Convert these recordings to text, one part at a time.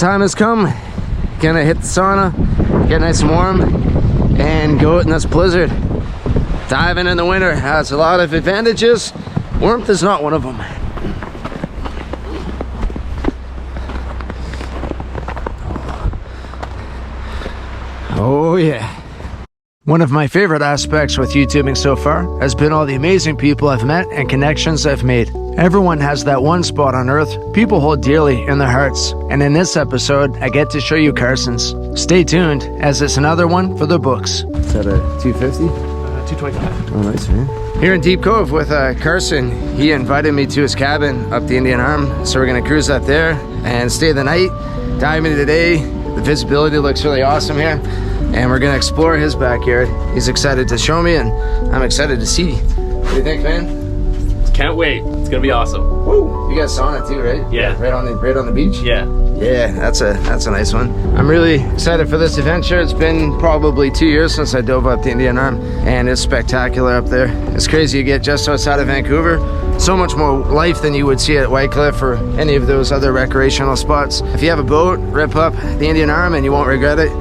time has come. Gonna hit the sauna, get nice and warm, and go out in this blizzard. Diving in the winter has a lot of advantages. Warmth is not one of them. Oh yeah. One of my favorite aspects with YouTubing so far has been all the amazing people I've met and connections I've made. Everyone has that one spot on earth people hold dearly in their hearts, and in this episode I get to show you Carson's. Stay tuned, as it's another one for the books. Is that a 250? 225. Oh nice, man. Here in Deep Cove with Carson, he invited me to his cabin up the Indian Arm, so we're gonna cruise up there and stay the night, dive into the day. The visibility looks really awesome here, and we're gonna explore his backyard. He's excited to show me, and I'm excited to see. What do you think, man? Can't wait. It's gonna be awesome. Woo! You got sauna too, right? Yeah. Right on the beach? Yeah. Yeah, that's a nice one. I'm really excited for this adventure. It's been probably 2 years since I dove up the Indian Arm, and it's spectacular up there. It's crazy. You get just outside of Vancouver, so much more life than you would see at Whitecliff or any of those other recreational spots. If you have a boat, rip up the Indian Arm and you won't regret it.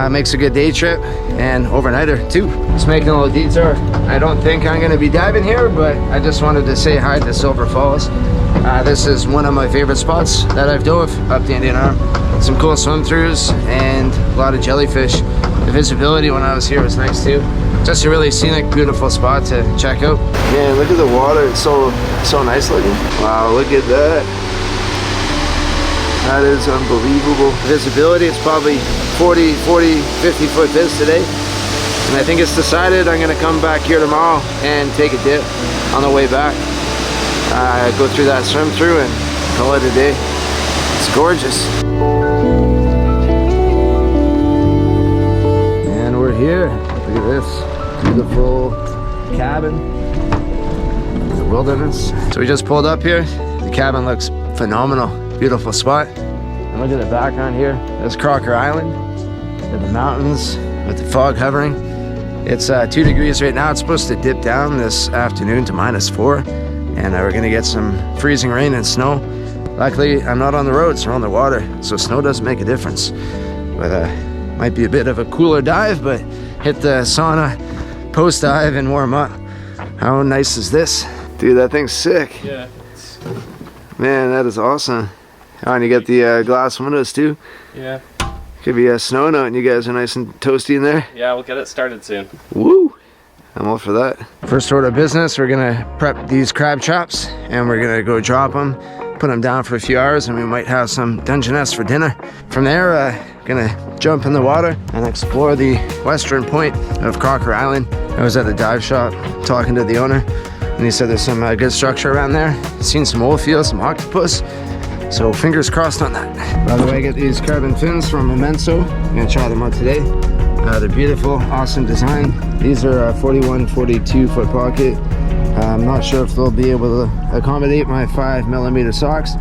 Makes a good day trip and overnighter too. Just making a little detour. I don't think I'm gonna be diving here, but I just wanted to say hi to Silver Falls. This is one of my favorite spots that I've dove up the Indian Arm. Some cool swim throughs and a lot of jellyfish. The visibility when I was here was nice too. Just a really scenic, beautiful spot to check out. Man, look at the water. It's so nice looking. Wow, look at that. That is unbelievable. Visibility, it's probably 40, 50 foot viz today. And I think it's decided I'm gonna come back here tomorrow and take a dip on the way back. Go through that swim through and call it a day. It's gorgeous. And we're here. Look at this beautiful cabin. The wilderness. So we just pulled up here. The cabin looks phenomenal. Beautiful spot. And look at the background here. There's Crocker Island. And the mountains with the fog hovering. It's 2 degrees right now. It's supposed to dip down this afternoon to -4. And we're gonna get some freezing rain and snow. Luckily, I'm not on the roads, we're on the water, so snow doesn't make a difference. But might be a bit of a cooler dive, but hit the sauna post dive and warm up. How nice is this? Dude, that thing's sick. Yeah. Man, that is awesome. Oh, and you got the glass windows too. Yeah. Could be snowing out and you guys are nice and toasty in there. Yeah, we'll get it started soon. Woo! I'm all for that. First order of business, we're gonna prep these crab chops and we're gonna go drop them, put them down for a few hours, and we might have some Dungeness for dinner. From there, gonna jump in the water and explore the western point of Crocker Island. I was at the dive shop talking to the owner, and he said there's some good structure around there. Seen some oil fields, some octopus, so fingers crossed on that. By the way, I got these carbon fins from Memento. I'm gonna try them out today. They're beautiful, awesome design. These are 41, 42 foot pocket. I'm not sure if they'll be able to accommodate my 5mm socks,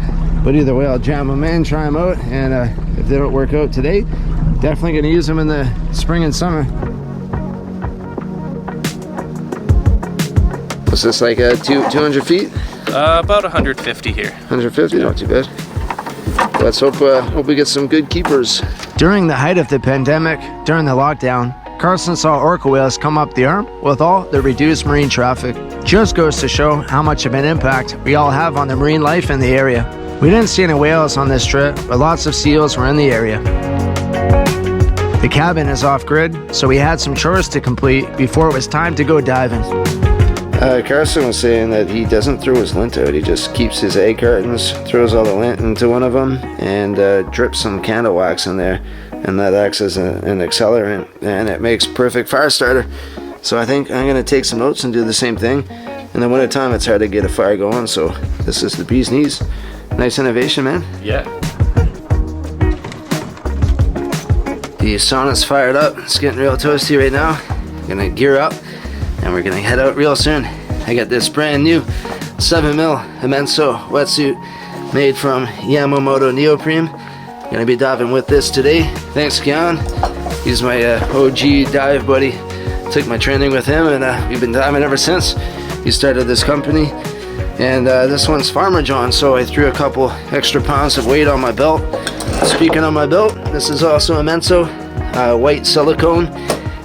but either way, I'll jam them in, try them out, and if they don't work out today, definitely gonna use them in the spring and summer. Was this like 200 feet? About 150 here. 150, not too bad. Let's hope we get some good keepers. During the height of the pandemic, during the lockdown, Carson saw orca whales come up the arm with all the reduced marine traffic. Just goes to show how much of an impact we all have on the marine life in the area. We didn't see any whales on this trip, but lots of seals were in the area. The cabin is off-grid, so we had some chores to complete before it was time to go diving. Carson was saying that he doesn't throw his lint out. He just keeps his egg cartons, throws all the lint into one of them, and drips some candle wax in there, and that acts as an accelerant, and it makes perfect fire starter. So I think I'm gonna take some notes and do the same thing. In the winter time, it's hard to get a fire going, so this is the bee's knees. Nice innovation, man. Yeah. The sauna's fired up. It's getting real toasty right now. Gonna gear up, and we're gonna head out real soon. I got this brand new 7mm Immenso wetsuit made from Yamamoto neoprene. Gonna be diving with this today. Thanks, Keon. He's my OG dive buddy. Took my training with him, and we've been diving ever since. He started this company, And this one's Farmer John, so I threw a couple extra pounds of weight on my belt. Speaking of my belt, this is also a Menso white silicone,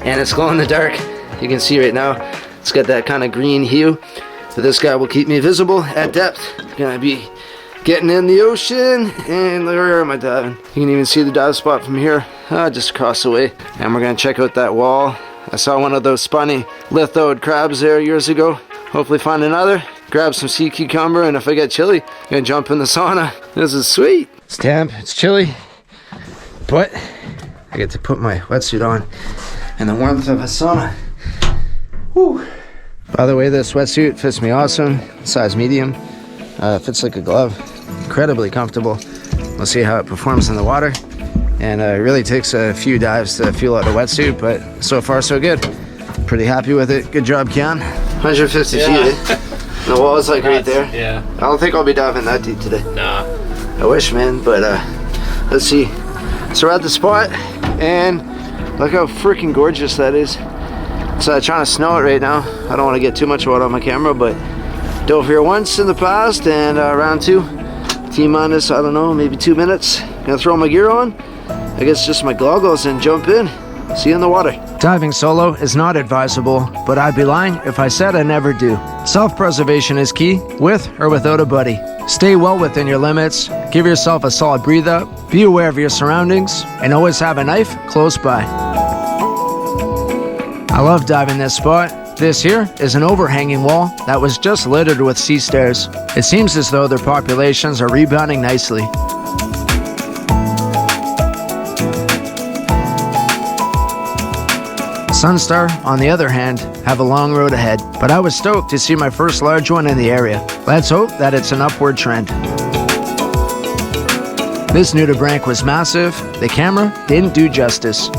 and it's glow in the dark. You can see right now it's got that kind of green hue, but this guy will keep me visible at depth. Gonna be getting in the ocean, and where am I diving? You can even see the dive spot from here, just across the way. And we're gonna check out that wall. I saw one of those spunny lithoid crabs there years ago. Hopefully find another, grab some sea cucumber, and if I get chilly, I'm gonna jump in the sauna. This is sweet. It's damp, it's chilly, but I get to put my wetsuit on in the warmth of a sauna. Woo. By the way, this wetsuit fits me awesome, size medium. Fits like a glove, incredibly comfortable. We'll see how it performs in the water. And it really takes a few dives to feel out a wetsuit, but so far so good. Pretty happy with it. Good job, Keon. 150 feet, eh? The wall is like right there. Yeah. I don't think I'll be diving that deep today. Nah. I wish, man, but let's see. So we're at the spot, and look how freaking gorgeous that is. It's trying to snow it right now. I don't want to get too much water on my camera, but dove here once in the past, and round 2, T-minus, I don't know, maybe 2 minutes. Gonna throw my gear on, I guess just my goggles, and jump in. See you in the water. Diving solo is not advisable, but I'd be lying if I said I never do. Self-preservation is key, with or without a buddy. Stay well within your limits, give yourself a solid breathe up, be aware of your surroundings, and always have a knife close by. I love diving this spot. This here is an overhanging wall that was just littered with sea stars. It seems as though their populations are rebounding nicely. Sunstar, on the other hand, have a long road ahead, but I was stoked to see my first large one in the area. Let's hope that it's an upward trend. This nudibranch was massive. The camera didn't do justice.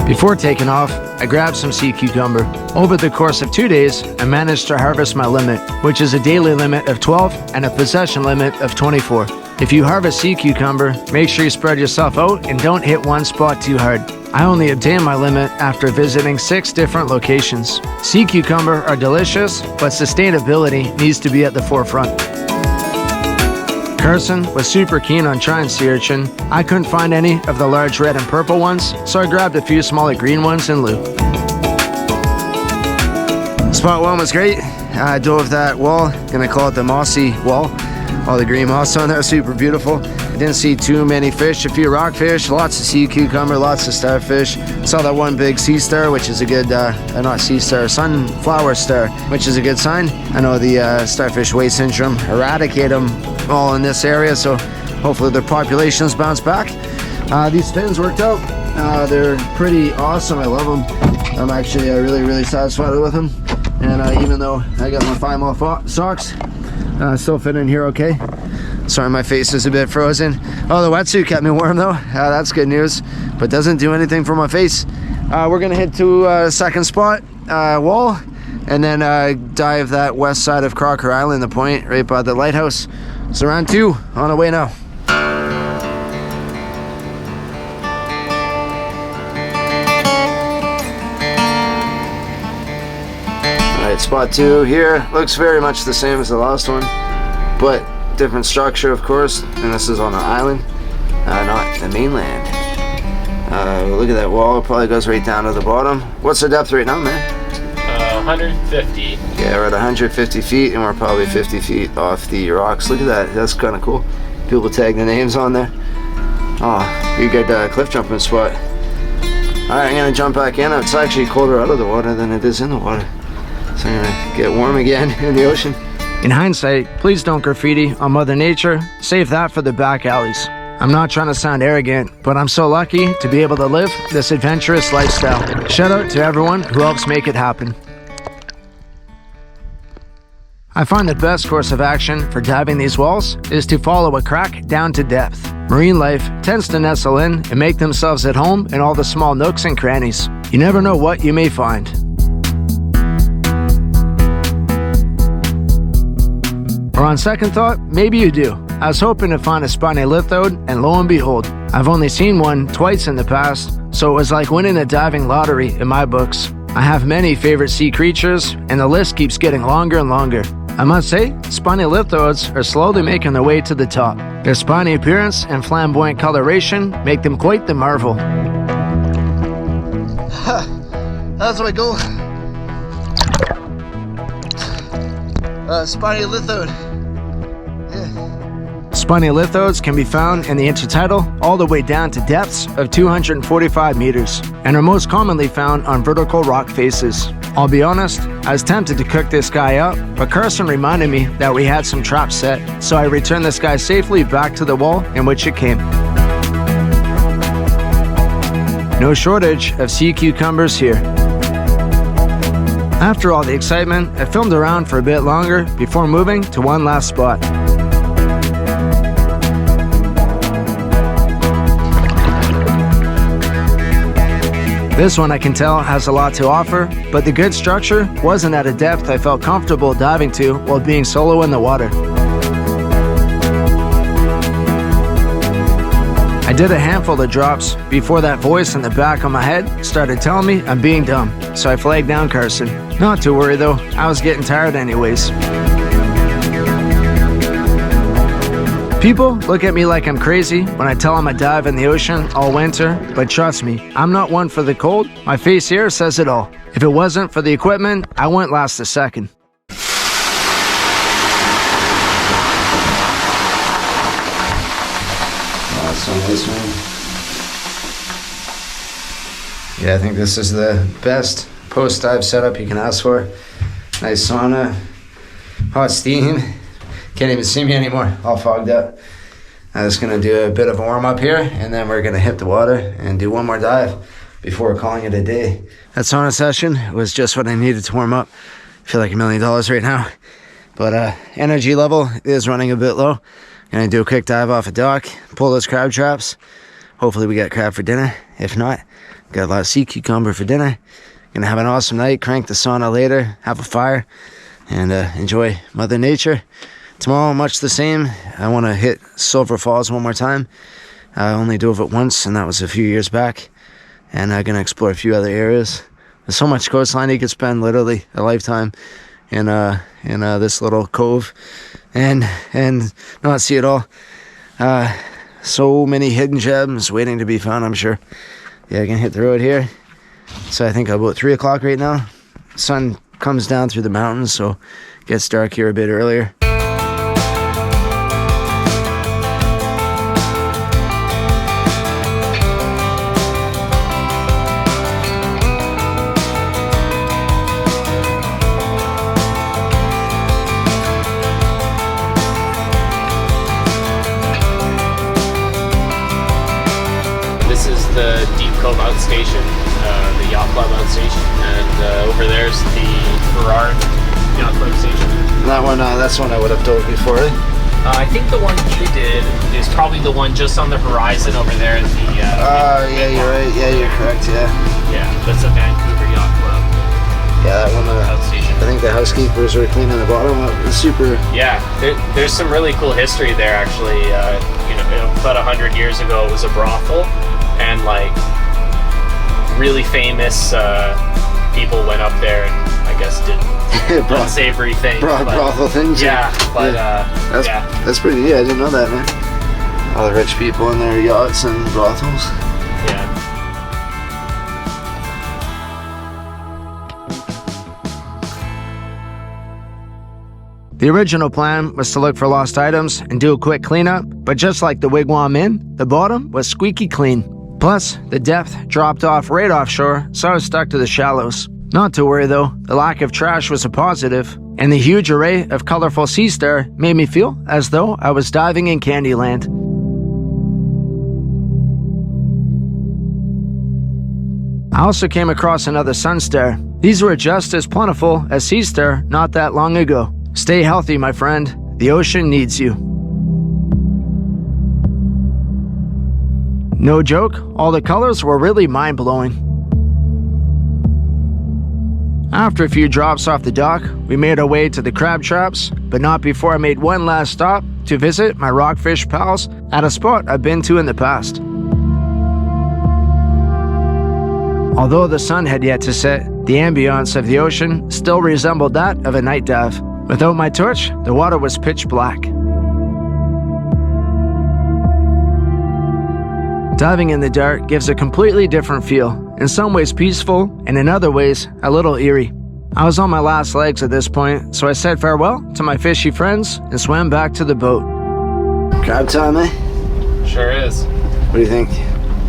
Before taking off, I grabbed some sea cucumber. Over the course of 2 days, I managed to harvest my limit, which is a daily limit of 12 and a possession limit of 24. If you harvest sea cucumber, make sure you spread yourself out and don't hit one spot too hard. I only obtained my limit after visiting 6 different locations. Sea cucumber are delicious, but sustainability needs to be at the forefront. Carson was super keen on trying sea urchin. I couldn't find any of the large red and purple ones, so I grabbed a few smaller green ones in lieu. Spot 1 was great. I dove that wall, gonna call it the mossy wall. All the green moss on there, super beautiful. I didn't see too many fish, a few rockfish, lots of sea cucumber, lots of starfish. Saw that one big sea star, which is a good, not sea star, sunflower star, which is a good sign. I know the starfish waste syndrome eradicate them all in this area, so hopefully their populations bounce back. These fins worked out. They're pretty awesome, I love them. I'm actually really satisfied with them. And even though I got my 5mm socks, still fit in here okay. Sorry, my face is a bit frozen. Oh, the wetsuit kept me warm though. That's good news, but doesn't do anything for my face. We're gonna head to a second spot, wall, and then dive that west side of Crocker Island, the point right by the lighthouse. So round 2 on the way now. Alright, spot 2 here. Looks very much the same as the last one, but different structure, of course, and this is on an island, not the mainland. Look at that wall, it probably goes right down to the bottom. What's the depth right now, man? 150. Yeah, we're at 150 feet, and we're probably 50 feet off the rocks. Look at that, that's kind of cool. People tag the names on there. Oh, you got cliff jumping spot. Alright, I'm gonna jump back in. It's actually colder out of the water than it is in the water, so I'm gonna get warm again in the ocean. In hindsight, please don't graffiti on Mother Nature. Save that for the back alleys. I'm not trying to sound arrogant, but I'm so lucky to be able to live this adventurous lifestyle. Shout out to everyone who helps make it happen. I find the best course of action for diving these walls is to follow a crack down to depth. Marine life tends to nestle in and make themselves at home in all the small nooks and crannies. You never know what you may find. Or on second thought, maybe you do. I was hoping to find a spiny lithode, and lo and behold, I've only seen one twice in the past, so it was like winning a diving lottery in my books. I have many favorite sea creatures, and the list keeps getting longer and longer. I must say, spiny lithoids are slowly making their way to the top. Their spiny appearance and flamboyant coloration make them quite the marvel. That's my goal. Spiny lithoid. Spiny lithoids can be found in the intertidal all the way down to depths of 245 meters and are most commonly found on vertical rock faces. I'll be honest, I was tempted to cook this guy up, but Carson reminded me that we had some traps set, so I returned this guy safely back to the wall in which it came. No shortage of sea cucumbers here. After all the excitement, I filmed around for a bit longer before moving to one last spot. This one I can tell has a lot to offer, but the good structure wasn't at a depth I felt comfortable diving to while being solo in the water. I did a handful of drops before that voice in the back of my head started telling me I'm being dumb, so I flagged down Carson. Not to worry though, I was getting tired anyways. People look at me like I'm crazy when I tell them I dive in the ocean all winter, but trust me, I'm not one for the cold. My face here says it all. If it wasn't for the equipment, I wouldn't last a second. That's so nice, man. Yeah, I think this is the best post-dive setup you can ask for. Nice sauna, hot steam. Can't even see me anymore, all fogged up. I'm just gonna do a bit of a warm up here, and then we're gonna hit the water and do one more dive before calling it a day. That sauna session was just what I needed to warm up. I feel like $1 million right now, but energy level is running a bit low. Gonna do a quick dive off a dock, pull those crab traps. Hopefully we get crab for dinner. If not, got a lot of sea cucumber for dinner. Gonna have an awesome night, crank the sauna later, have a fire, and enjoy Mother Nature. Tomorrow, much the same. I want to hit Silver Falls one more time. I only dove it once, and that was a few years back. And I'm going to explore a few other areas. There's so much coastline you could spend literally a lifetime in this little cove and not see it all. So many hidden gems waiting to be found, I'm sure. Yeah, I can hit the road here. So I think about 3 o'clock right now. Sun comes down through the mountains, so it gets dark here a bit earlier. The Deep Cove outstation, the yacht club outstation, and over there's the Crowander yacht club station. That one, that's one I would have dove before. I think the one you did is probably the one just on the horizon over there. Yeah, you're right. Yeah, you're correct. Yeah. Yeah, that's a Vancouver yacht club. Yeah, that one. Outstation. I think the housekeepers were cleaning the bottom up. It was super. Yeah, there's some really cool history there. Actually, about 100 years ago, it was a brothel. And like really famous people went up there and I guess did unsavory things. Brothel things. Yeah, but that's pretty neat. I didn't know that, man. All the rich people in their yachts and brothels. Yeah. The original plan was to look for lost items and do a quick cleanup, but just like the Wigwam Inn, the bottom was squeaky clean. Plus, the depth dropped off right offshore, so I was stuck to the shallows. Not to worry though, the lack of trash was a positive, and the huge array of colorful sea star made me feel as though I was diving in Candyland. I also came across another sun star. These were just as plentiful as sea star not that long ago. Stay healthy, my friend. The ocean needs you. No joke, all the colors were really mind-blowing. After a few drops off the dock, we made our way to the crab traps, but not before I made one last stop to visit my rockfish pals at a spot I've been to in the past. Although the sun had yet to set, the ambience of the ocean still resembled that of a night dive. Without my torch, the water was pitch black. Diving in the dark gives a completely different feel, in some ways peaceful, and in other ways, a little eerie. I was on my last legs at this point, so I said farewell to my fishy friends and swam back to the boat. Crab time, eh? Sure is. What do you think?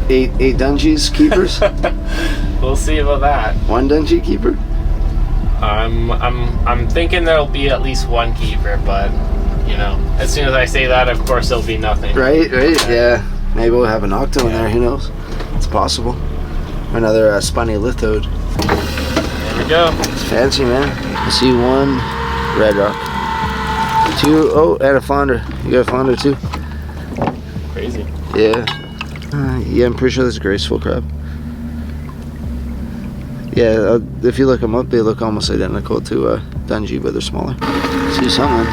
Eight dungees keepers? We'll see about that. One dungeon keeper? I'm thinking there'll be at least one keeper, but you know, as soon as I say that, of course there'll be nothing. Right, yeah. Maybe we'll have an octo in there, who knows? It's possible. Another spunny lithode. There we go. It's fancy, man. I see one red rock. Two, oh, and a flounder. You got a flounder too? Crazy. Yeah. Yeah, I'm pretty sure that's a graceful crab. Yeah, if you look them up, they look almost identical to Dungy, but they're smaller. See something.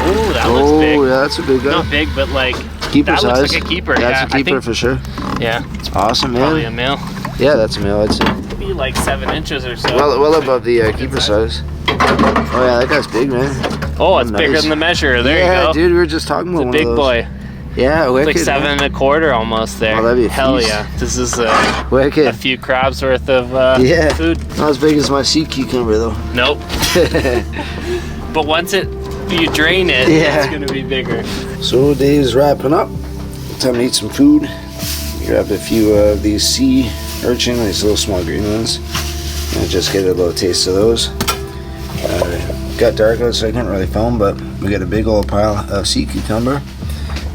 Oh, that looks big. Oh, yeah, that's a big guy. Not big, but like keeper that size. looks like a keeper. That's a keeper for sure. Yeah. It's awesome, man. Probably a male. Yeah, that's a male, I'd say. Maybe like 7 inches or so. Well above the keeper size. Oh yeah, that guy's big, man. Oh, it's bigger than the measure. There you go. Yeah, dude, we were just talking about it's a big boy. Yeah, wicked. It's like 7 1/4 almost there. Oh, that'd be a Hell feast. yeah. This is wicked. a few crabs worth of food. Not as big as my sea cucumber though. Nope. But once you drain it, it's gonna be bigger. So day's wrapping up. Time to eat some food. Grab a few of these sea urchin, these little small green ones. And just get a little taste of those. Got dark out, so I couldn't really film, but we got a big old pile of sea cucumber.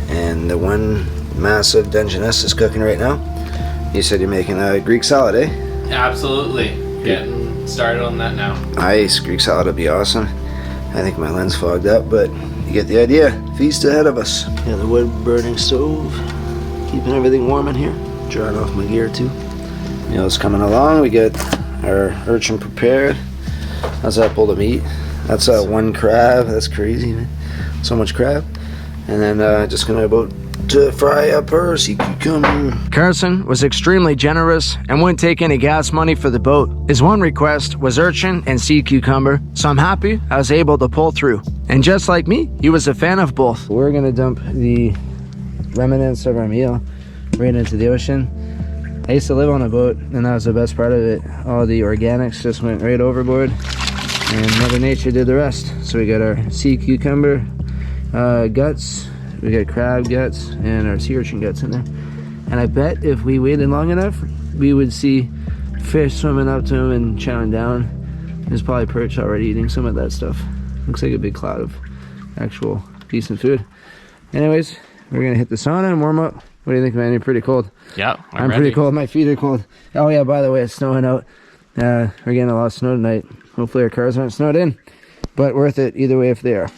And the one massive Dungeness is cooking right now. You said you're making a Greek salad, eh? Absolutely. Getting started on that now. Nice. Greek salad would be awesome. I think my lens fogged up, but you get the idea. Feast ahead of us. Yeah, the wood burning stove. Keeping everything warm in here. Drying off my gear too. Meal's coming along. We get our urchin prepared. How's that bowl of meat? That's one crab. That's crazy, man. So much crab. And then just gonna about to fry up her sea cucumber. Carson was extremely generous and wouldn't take any gas money for the boat. His one request was urchin and sea cucumber, so I'm happy I was able to pull through. And just like me, he was a fan of both. We're gonna dump the remnants of our meal right into the ocean. I used to live on a boat, and that was the best part of it. All the organics just went right overboard, and Mother Nature did the rest. So we got our sea cucumber guts, we got crab guts, and our sea urchin guts in there. And I bet if we waited long enough, we would see fish swimming up to them and chowing down. There's probably perch already eating some of that stuff. Looks like a big cloud of actual decent food. Anyways, we're gonna hit the sauna and warm up. What do you think, man? You're pretty cold. Yeah, I'm pretty cold. My feet are cold. Oh yeah, by the way, it's snowing out. We're getting a lot of snow tonight. Hopefully our cars aren't snowed in, but worth it either way if they are.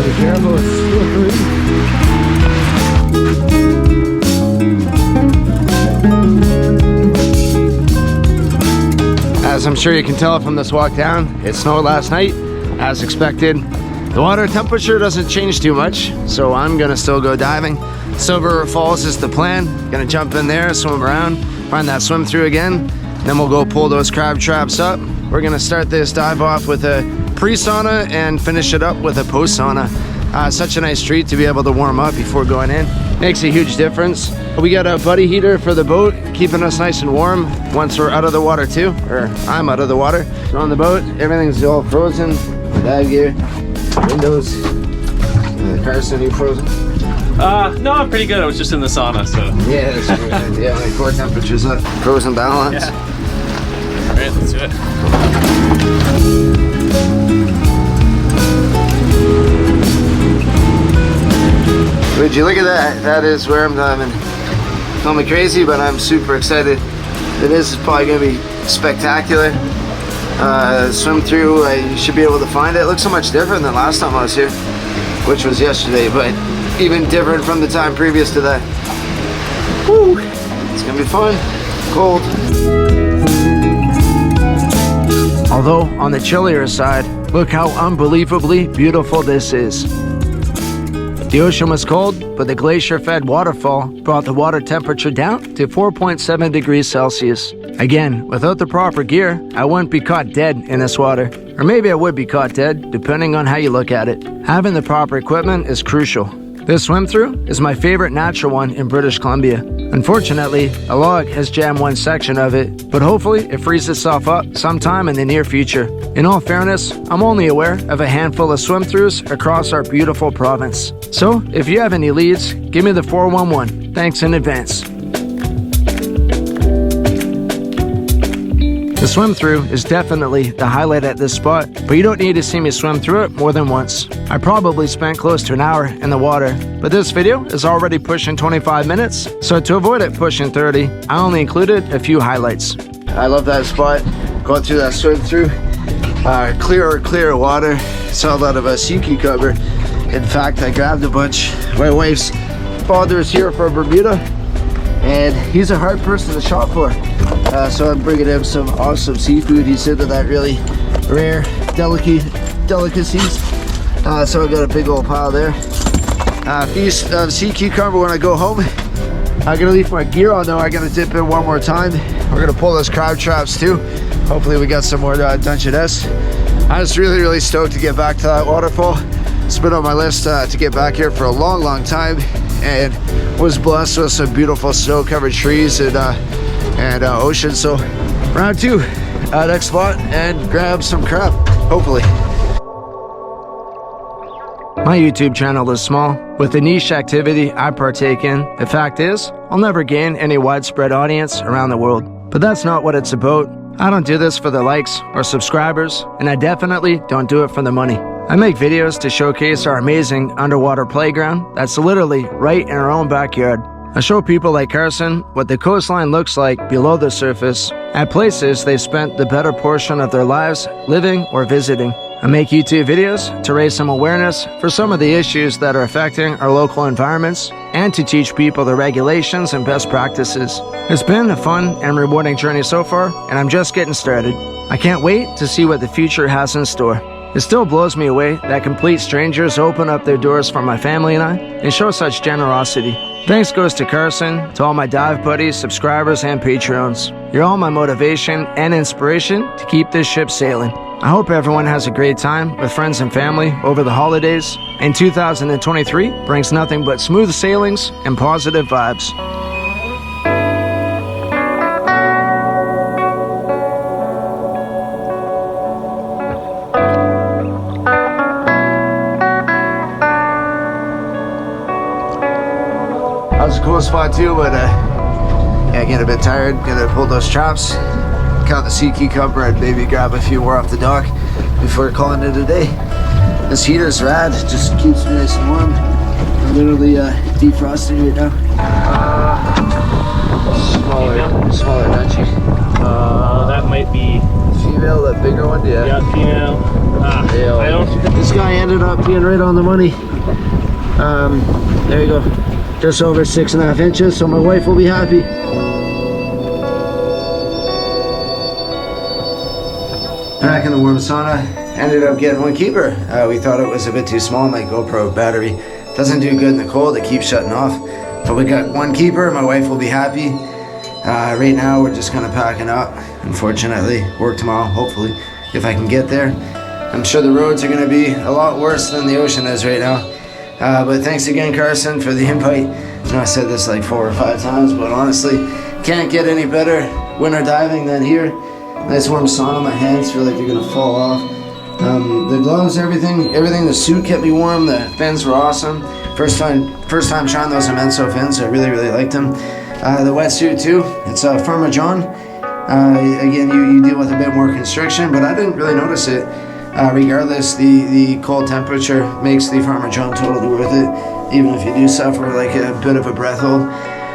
Be careful, it's slippery. As I'm sure you can tell from this walk down, it snowed last night, as expected. The water temperature doesn't change too much, so I'm gonna still go diving. Silver River Falls is the plan. Gonna jump in there, swim around, find that swim through again, then we'll go pull those crab traps up. We're gonna start this dive off with a pre-sauna and finish it up with a post-sauna. Such a nice treat to be able to warm up before going in. Makes a huge difference. We got a buddy heater for the boat, keeping us nice and warm once we're out of the water too, or I'm out of the water. So on the boat, everything's all frozen. Dive gear, windows. Carson, you frozen? No, I'm pretty good. I was just in the sauna, so. Yeah, that's good. Yeah, my core temperature's up. Frozen balance. Yeah. All right, let's do it. Would you look at that? That is where I'm diving. Call me crazy, but I'm super excited. This is probably gonna be spectacular. Swim through, I should be able to find it. It looks so much different than last time I was here, which was yesterday, but even different from the time previous to that. Woo! It's gonna be fun. Cold. Although on the chillier side, look how unbelievably beautiful this is. The ocean was cold, but the glacier-fed waterfall brought the water temperature down to 4.7 degrees Celsius. Again, without the proper gear, I wouldn't be caught dead in this water. Or maybe I would be caught dead, depending on how you look at it. Having the proper equipment is crucial. This swim-through is my favorite natural one in British Columbia. Unfortunately, a log has jammed one section of it, but hopefully it frees itself up sometime in the near future. In all fairness, I'm only aware of a handful of swim-throughs across our beautiful province. So, if you have any leads, give me the 411. Thanks in advance. The swim-through is definitely the highlight at this spot, but you don't need to see me swim through it more than once. I probably spent close to an hour in the water, but this video is already pushing 25 minutes, so to avoid it pushing 30, I only included a few highlights. I love that spot, going through that swim-through. Clear water. Saw a lot of sea cucumber. In fact, I grabbed a bunch. My wife's father is here from Bermuda, and he's a hard person to shop for. So I'm bringing him some awesome seafood. He's into that really rare delicacies. So I got a big old pile there. Feast of sea cucumber when I go home. I'm gonna leave my gear on though. I gotta dip in one more time. We're gonna pull those crab traps too. Hopefully we got some more Dungeness. I was really stoked to get back to that waterfall. It's been on my list to get back here for a long time, and was blessed with some beautiful snow-covered trees and ocean. So round two, next spot, and grab some crab, hopefully. My YouTube channel is small. With the niche activity I partake in, the fact is, I'll never gain any widespread audience around the world. But that's not what it's about. I don't do this for the likes or subscribers, and I definitely don't do it for the money. I make videos to showcase our amazing underwater playground that's literally right in our own backyard. I show people like Carson what the coastline looks like below the surface at places they've spent the better portion of their lives living or visiting. I make YouTube videos to raise some awareness for some of the issues that are affecting our local environments and to teach people the regulations and best practices. It's been a fun and rewarding journey so far, and I'm just getting started. I can't wait to see what the future has in store. It still blows me away that complete strangers open up their doors for my family and I and show such generosity. Thanks goes to Carson, to all my dive buddies, subscribers, and Patreons. You're all my motivation and inspiration to keep this ship sailing. I hope everyone has a great time with friends and family over the holidays, and 2023 brings nothing but smooth sailings and positive vibes. That was a cool spot too, but yeah, getting a bit tired. Gonna pull those traps, count the sea cucumber, and maybe grab a few more off the dock before calling it a day. This heater's rad, just keeps me nice and warm. I'm literally defrosting right now. Smaller, don't you? That might be female, that bigger one, yeah. Yeah, female. I don't. This guy ended up being right on the money. There you go. Just over 6.5 inches, so my wife will be happy. Back in the warm sauna, ended up getting one keeper. We thought it was a bit too small. My GoPro battery doesn't do good in the cold, it keeps shutting off. But we got one keeper, my wife will be happy. Right now we're just kind of packing up, unfortunately. Work tomorrow, hopefully, if I can get there. I'm sure the roads are going to be a lot worse than the ocean is right now. But thanks again, Carson, for the invite. I know I said this like 4 or 5 times, but honestly, can't get any better winter diving than here. Nice warm sauna on my hands, feel like they're gonna fall off. The gloves, everything, the suit kept me warm. The fins were awesome. First time trying those immense fins, so I really liked them. The wetsuit too, it's Farmer John. Again, you deal with a bit more constriction, but I didn't really notice it. Regardless, the cold temperature makes the Farmer John totally worth it, even if you do suffer like a bit of a breath hold.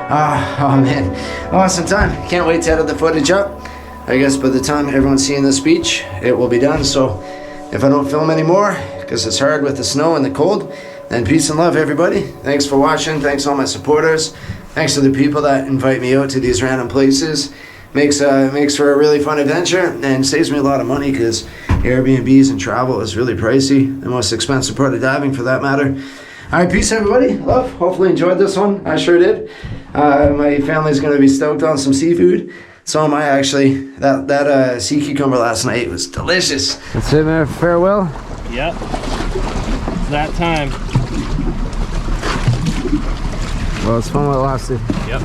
Oh man, awesome time. Can't wait to edit the footage up. I guess by the time everyone's seeing this beach, it will be done. So if I don't film anymore, because it's hard with the snow and the cold, then peace and love, everybody. Thanks for watching. Thanks all my supporters. Thanks to the people that invite me out to these random places. makes for a really fun adventure and saves me a lot of money because Airbnbs and travel is really pricey. The most expensive part of diving, for that matter. All right, peace, everybody. Love. Hopefully enjoyed this one. I sure did. My family's gonna be stoked on some seafood. So am I, actually. That sea cucumber last night was delicious. That's it, man. Farewell. Yep. It's that time. Well, it's fun while it lasted. Yep.